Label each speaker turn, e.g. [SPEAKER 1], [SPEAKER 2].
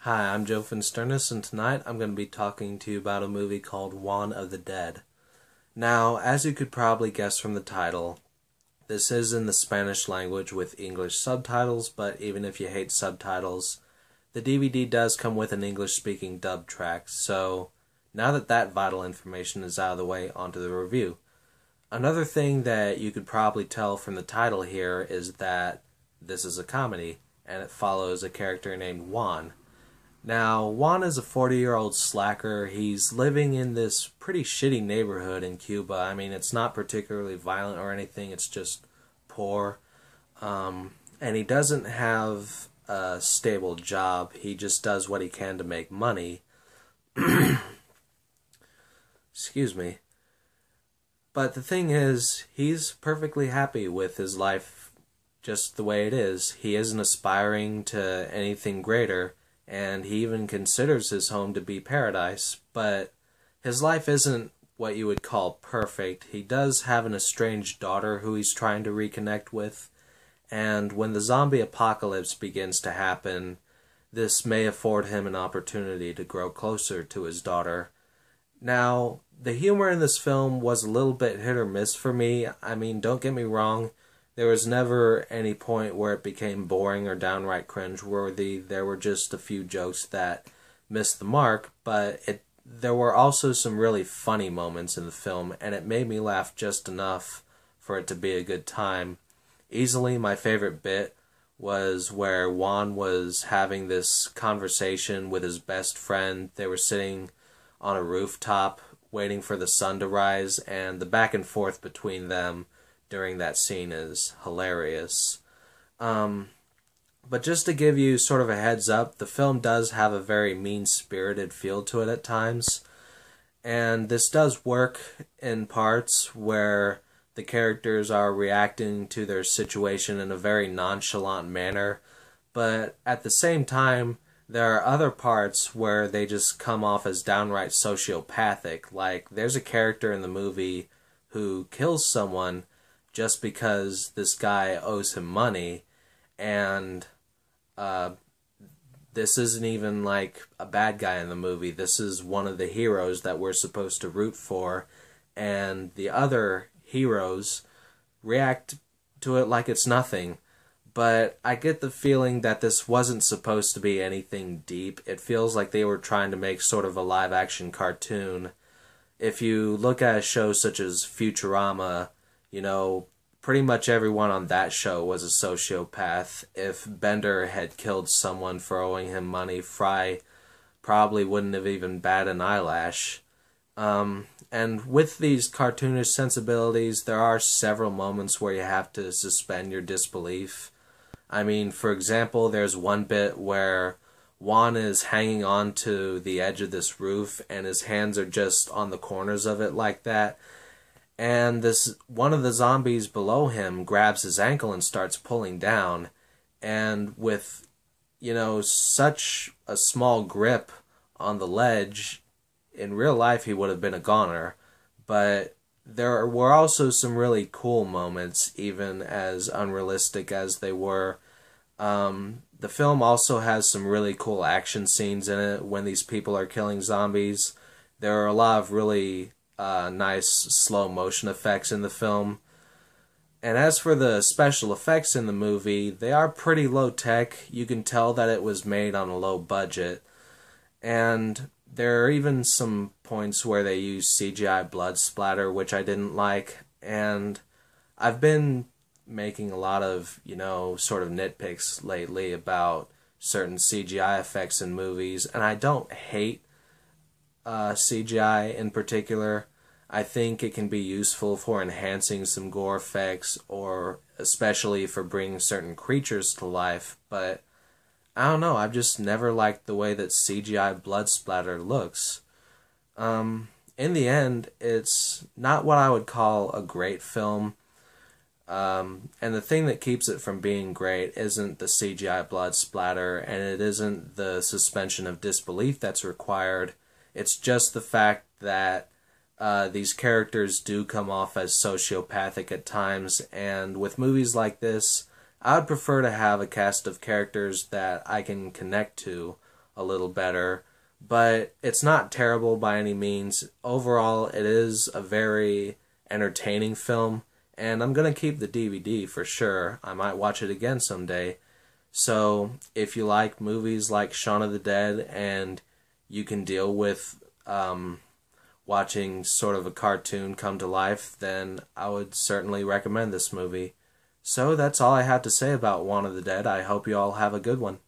[SPEAKER 1] Hi, I'm Joe Finsternis, and tonight I'm going to be talking to you about a movie called Juan of the Dead. Now, as you could probably guess from the title, this is in the Spanish language with English subtitles, but even if you hate subtitles, the DVD does come with an English-speaking dub track, so now that that vital information is out of the way, onto the review. Another thing that you could probably tell from the title here is that this is a comedy, and it follows a character named Juan. Now, Juan is a 40-year-old slacker. He's living in this pretty shitty neighborhood in Cuba. I mean, it's not particularly violent or anything. It's just poor. And he doesn't have a stable job. He just does what he can to make money. Excuse me. But the thing is, he's perfectly happy with his life just the way it is. He isn't aspiring to anything greater, and he even considers his home to be paradise, but his life isn't what you would call perfect. He does have an estranged daughter who he's trying to reconnect with, and when the zombie apocalypse begins to happen, this may afford him an opportunity to grow closer to his daughter. Now, the humor in this film was a little bit hit or miss for me. I mean, don't get me wrong, there was never any point where it became boring or downright cringe-worthy. There were just a few jokes that missed the mark, but there were also some really funny moments in the film, and it made me laugh just enough for it to be a good time. Easily my favorite bit was where Juan was having this conversation with his best friend. They were sitting on a rooftop waiting for the sun to rise, and the back and forth between them during that scene is hilarious. But just to give you sort of a heads up, the film does have a very mean-spirited feel to it at times. And this does work in parts where the characters are reacting to their situation in a very nonchalant manner. But at the same time, there are other parts where they just come off as downright sociopathic. Like, there's a character in the movie who kills someone just because this guy owes him money, and this isn't even like a bad guy in the movie. This is one of the heroes that we're supposed to root for, and the other heroes react to it like it's nothing. But I get the feeling that this wasn't supposed to be anything deep. It feels like they were trying to make sort of a live-action cartoon. If you look at a show such as Futurama, pretty much everyone on that show was a sociopath. If Bender had killed someone for owing him money, Fry probably wouldn't have even batted an eyelash. And with these cartoonish sensibilities, there are several moments where you have to suspend your disbelief. I mean, for example, there's one bit where Juan is hanging on to the edge of this roof, and his hands are just on the corners of it like that. And one of the zombies below him grabs his ankle and starts pulling down. And with, such a small grip on the ledge, in real life he would have been a goner. But there were also some really cool moments, even as unrealistic as they were. The film also has some really cool action scenes in it when these people are killing zombies. There are a lot of really nice slow motion effects in the film. And as for the special effects in the movie, they are pretty low tech. You can tell that it was made on a low budget. And there are even some points where they use CGI blood splatter, which I didn't like. And I've been making a lot of, sort of nitpicks lately about certain CGI effects in movies. And I don't hate CGI in particular. I think it can be useful for enhancing some gore effects, or especially for bringing certain creatures to life, but I don't know, I've just never liked the way that CGI blood splatter looks. In the end, it's not what I would call a great film, and the thing that keeps it from being great isn't the CGI blood splatter, and it isn't the suspension of disbelief that's required. It's just the fact that these characters do come off as sociopathic at times, and with movies like this, I would prefer to have a cast of characters that I can connect to, a little better, but it's not terrible by any means. Overall, it is a very entertaining film, and I'm going to keep the DVD for sure. I might watch it again someday. So, if you like movies like Shaun of the Dead and you can deal with watching sort of a cartoon come to life, then I would certainly recommend this movie. So that's all I have to say about Juan of the Dead. I hope you all have a good one.